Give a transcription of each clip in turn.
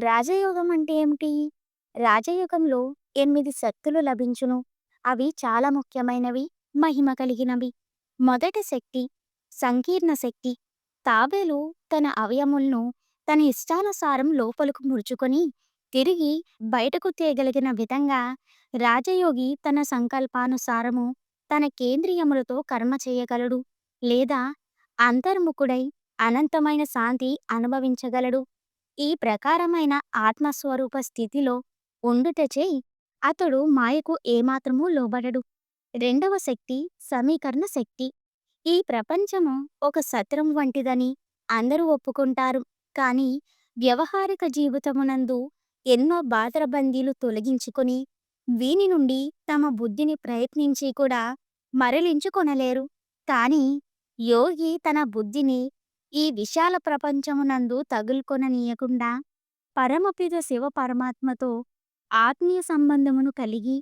రాజయోగం అంటే ఏమిటి? రాజయోగంలో 8 శక్తులు లభించును. అవి చాలా ముఖ్యమైనవి, మహిమ కలిగినవి. మొదటి శక్తి సంకీర్ణ శక్తి. తాబేలు తన అవయములను తన ఇష్టానుసారం లోపలకు ముడుచుకొని తిరిగి బయటకు తేగలిగిన విధంగా రాజయోగి తన సంకల్పానుసారము తన కేంద్రియములతో కర్మ చేయగలడు లేదా అంతర్ముఖుడై అనంతమైన శాంతి అనుభవించగలడు. ఈ ప్రకారమైన ఆత్మస్వరూప స్థితిలో ఉండుటచే అతడు మాయకు ఏమాత్రమూ లోబడడు. రెండవ శక్తి సమీకరణ శక్తి. ఈ ప్రపంచము ఒక సత్రం వంటిదని అందరూ ఒప్పుకుంటారు. కానీ వ్యవహారిక జీవితమునందు ఎన్నో బాదరబందీలు తొలగించుకొని వీని నుండి తమ బుద్ధిని ప్రయత్నించి కూడా మరలించుకొనలేరు. కానీ యోగి తన బుద్ధిని ఈ విశాల ప్రపంచమునందు తగులుకొననీయకుండా పరమపిత శివ పరమాత్మతో ఆత్మీయ సంబంధమును కలిగి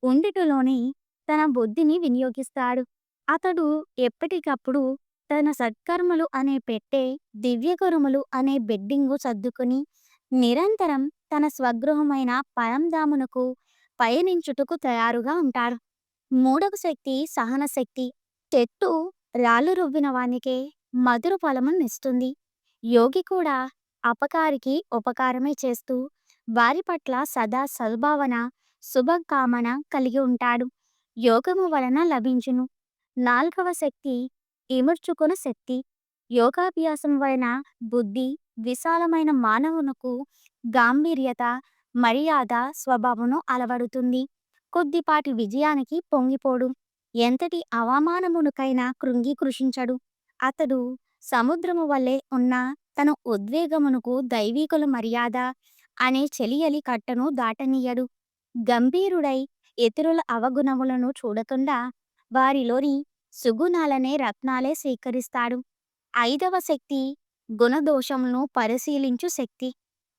ఉండుటలోనే తన బుద్ధిని వినియోగిస్తాడు. అతడు ఎప్పటికప్పుడు తన సత్కర్మలు అనే పెట్టె, దివ్యకర్మలు అనే బెడ్డింగు సర్దుకుని నిరంతరం తన స్వగృహమైన పరంధామునకు పయనించుటకు తయారుగా ఉంటాడు. మూడవ శక్తి సహన శక్తి. చెట్టు రాళ్ళు రువ్విన వానికే మధుర ఫలమునిస్తుంది. యోగి కూడా అపకారికి ఉపకారమే చేస్తూ వారి పట్ల సదా సద్భావన, శుభకామన కలిగి ఉంటాడు. యోగము వలన లభించును. నాల్గవ శక్తి ఇముడ్చుకొను శక్తి. యోగాభ్యాసం వలన బుద్ధి విశాలమైన మానవునకు గాంభీర్యత, మర్యాద స్వభావమును అలవడుతుంది. కొద్దిపాటి విజయానికి పొంగిపోడు. ఎంతటి అవమానమునకైనా కృంగి కృషించడు. అతడు సముద్రము వలె ఉన్న తన ఉద్వేగమునకు దైవీకుల మర్యాద అనే చెలియలి కట్టను దాటనీయడు. గంభీరుడై ఇతరుల అవగుణములను చూడకుండా వారిలోని సుగుణాలనే రత్నాలే స్వీకరిస్తాడు. ఐదవ శక్తి గుణదోషములను పరిశీలించు శక్తి.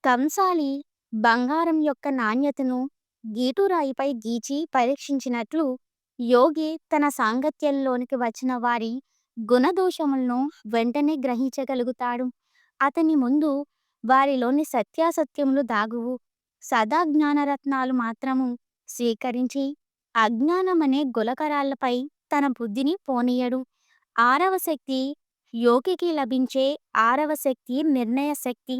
కంసాలి బంగారం యొక్క నాణ్యతను గీటురాయిపై గీచి పరీక్షించినట్లు యోగి తన సాంగత్యంలోనికి వచ్చిన వారి గుణదోషములను వెంటనే గ్రహించగలుగుతాడు. అతని ముందు వారిలోని సత్యాసత్యములు దాగువు. సదా జ్ఞానరత్నాలు మాత్రము స్వీకరించి అజ్ఞానమనే గులకరాళ్లపై తన బుద్ధిని పోనీయడు. ఆరవ శక్తి యోగికి లభించే ఆరవ శక్తి నిర్ణయ శక్తి.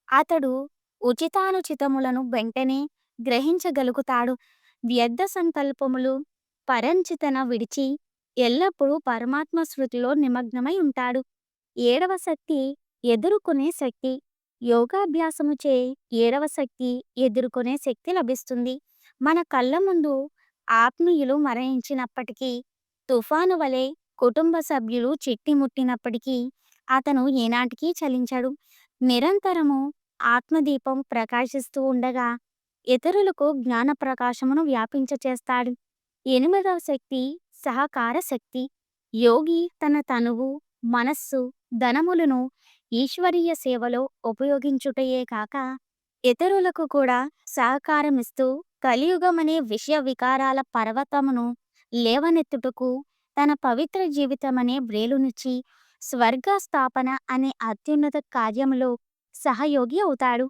అతడు ఉచితానుచితములను వెంటనే గ్రహించగలుగుతాడు. వ్యర్థ సంకల్పములు పరంచితన విడిచి ఎల్లప్పుడూ పరమాత్మ స్మృతిలో నిమగ్నమై ఉంటాడు. ఏడవ శక్తి ఎదుర్కొనే శక్తి. యోగాభ్యాసముచే ఏడవ శక్తి ఎదుర్కొనే శక్తి లభిస్తుంది. మన కళ్ళ ముందు ఆత్మీయులు మరణించినప్పటికీ, తుఫాను వలె కుటుంబ సభ్యులు చిట్టిముట్టినప్పటికీ అతను ఏనాటికి చలించడు. నిరంతరము ఆత్మదీపం ప్రకాశిస్తూ ఉండగా ఇతరులకు జ్ఞాన ప్రకాశమును వ్యాపించచేస్తాడు. ఎనిమిదవ శక్తి సహకార శక్తి. యోగి తన తనువు, మనస్సు, ధనములను ఈశ్వరీయ సేవలో ఉపయోగించుటయే కాక ఇతరులకు కూడా సహకారమిస్తూ కలియుగమనే విషయ వికారాల పర్వతమును లేవనెత్తుటకు తన పవిత్ర జీవితమనే వ్రేలునిచ్చి స్వర్గ స్థాపన అనే అత్యున్నత కార్యములో సహయోగి అవుతాడు.